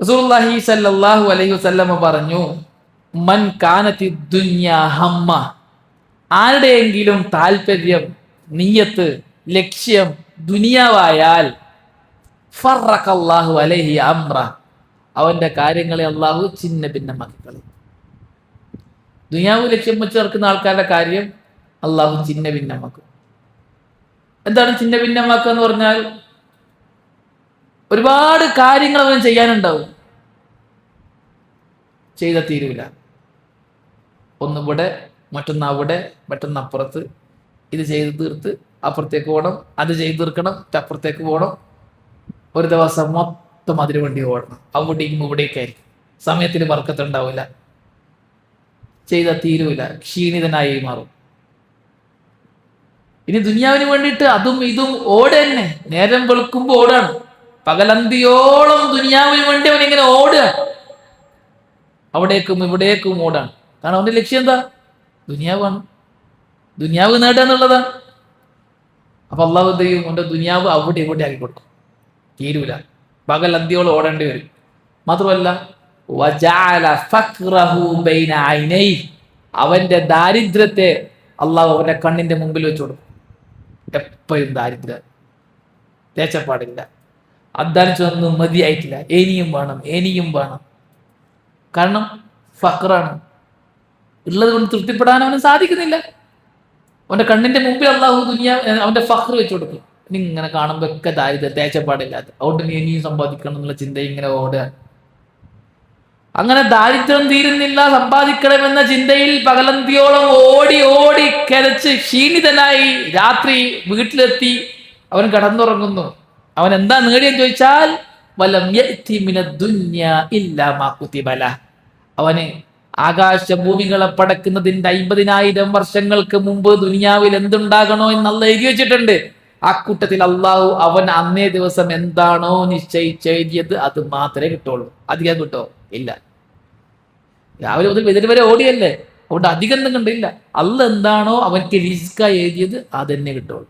റസൂലുള്ളാഹി സ്വല്ലല്ലാഹു അലൈഹി വസല്ലമ പറഞ്ഞു, മൻ കാനത്തി ദുനിയാ ഹമ്മ, ആരുടെയെങ്കിലും താല്പര്യം, നിയ്യത്ത്, ലക്ഷ്യം ദുനിയാവായാൽ ഫറഖല്ലാഹു അലൈഹി അംറ, അവന്റെ കാര്യങ്ങളെ അള്ളാഹു ചിന്ന ഭിന്നമാക്കി കളയും. ദുനിയാവ് ലക്ഷ്യം വെച്ച് നടക്കുന്ന ആൾക്കാരുടെ കാര്യം അള്ളാഹു ചിന്ന ഭിന്നമാക്കും. എന്താണ് ചിന്ന ഭിന്നമാക്കുക എന്ന് പറഞ്ഞാൽ, ഒരുപാട് കാര്യങ്ങൾ അവന് ചെയ്യാനുണ്ടാവും, ചെയ്ത തീരൂല. ഒന്നിവിടെ, മറ്റൊന്ന് അവിടെ, മറ്റൊന്ന് അപ്പുറത്ത്. ഇത് ചെയ്ത് തീർത്ത് അപ്പുറത്തേക്ക് പോകണം, അത് ചെയ്ത് തീർക്കണം, അപ്പുറത്തേക്ക് പോകണം. ഒരു ദിവസം മൊത്തം അതിനു വേണ്ടി ഓടണം, അവിടേക്കും ഇവിടേക്ക് ആയിരിക്കും. സമയത്തിന് ബർക്കത്തുണ്ടാവില്ല, ചെയ്ത തീരൂല, ക്ഷീണിതനായി മാറും. ഇനി ദുനിയാവിന് വേണ്ടിയിട്ട് അതും ഇതും ഓട് തന്നെ. നേരം വെളുക്കുമ്പോൾ ഓടാണ്, പകലന്തിയോളം ദുനിയാവിന് വേണ്ടി അവൻ ഇങ്ങനെ ഓടുക, അവിടേക്കും ഇവിടേക്കും ഓടാണ്. കാരണം അവന്റെ ലക്ഷ്യം എന്താ? ദുനിയാവാണ്, ദുനിയാവ് നേടുക എന്നുള്ളതാണ്. അപ്പൊ അള്ളാഹു എന്ത് ചെയ്യും? അവന്റെ ദുനിയാവ് അവിടെ ഇവിടെ ആക്കി കൊടുക്കും, തീരൂല, പകലന്തിയോളം ഓടേണ്ടി വരും. മാത്രമല്ല, വജഅല ഫഖ്റഹു ബൈന ഐനൈഹി, അവന്റെ ദാരിദ്ര്യത്തെ അള്ളാഹു അവന്റെ കണ്ണിന്റെ മുമ്പിൽ വെച്ച് കൊടുക്കും. എപ്പോഴും ദാരിദ്ര്യം, തേച്ചപ്പാടില്ല, അധ്വാനിച്ചൊന്നും മതിയായിട്ടില്ല, ഇനിയും വേണം, ഇനിയും വേണം. കാരണം ഫഖറാണ്, ഉള്ളത് കൊണ്ട് തൃപ്തിപ്പെടാൻ അവന് സാധിക്കുന്നില്ല. അവന്റെ കണ്ണിന്റെ മുമ്പിൽ അള്ളാഹു അവന്റെ ഫഖർ വെച്ച് കൊടുക്കും. ഇനി ഇങ്ങനെ കാണുമ്പോ ഒക്കെ ദാരിദ്ര്യം, തേച്ചപ്പാടില്ലാത്ത, അതുകൊണ്ട് നീ ഇനിയും സമ്പാദിക്കണം എന്നുള്ള ചിന്ത ഇങ്ങനെ ഓടുക. അങ്ങനെ ദാരിദ്ര്യം തീരുന്നില്ല, സമ്പാദിക്കണമെന്ന ചിന്തയിൽ പകലന്തിയോളം ഓടി ഓടി കരച്ച് ക്ഷീണിതനായി രാത്രി വീട്ടിലെത്തി അവൻ കടന്നുറങ്ങുന്നു. അവൻ എന്താ നേടിയെന്ന് ചോദിച്ചാൽ, വലം യഅതി മിനദ് ദുനിയാ ഇല്ലാ മാ കുതിബ ലഹ്, അവന് ആകാശഭൂമികളെ പടക്കുന്നതിന്റെ 50,000 വർഷങ്ങൾക്ക് മുമ്പ് ദുനിയാവിൽ എന്തുണ്ടാകണോ എന്ന് അള്ളാഹു എഴുതി വെച്ചിട്ടുണ്ട്. ആ കൂട്ടത്തിൽ അള്ളാഹു അവൻ അന്നേ ദിവസം എന്താണോ നിശ്ചയിച്ചെഴുതിയത് അത് മാത്രമേ കിട്ടുള്ളൂ. അധികം കിട്ടോ? ഇല്ല. രാവിലെ മുതൽ വെതിര് വരെ ഓടിയല്ലേ, അതുകൊണ്ട് അധികം ഒന്നും കണ്ടില്ല. അള്ളാഹ് എന്താണോ അവൻക്ക് റിസ്കായി എഴുതിയത് അതെന്നെ കിട്ടുള്ളൂ.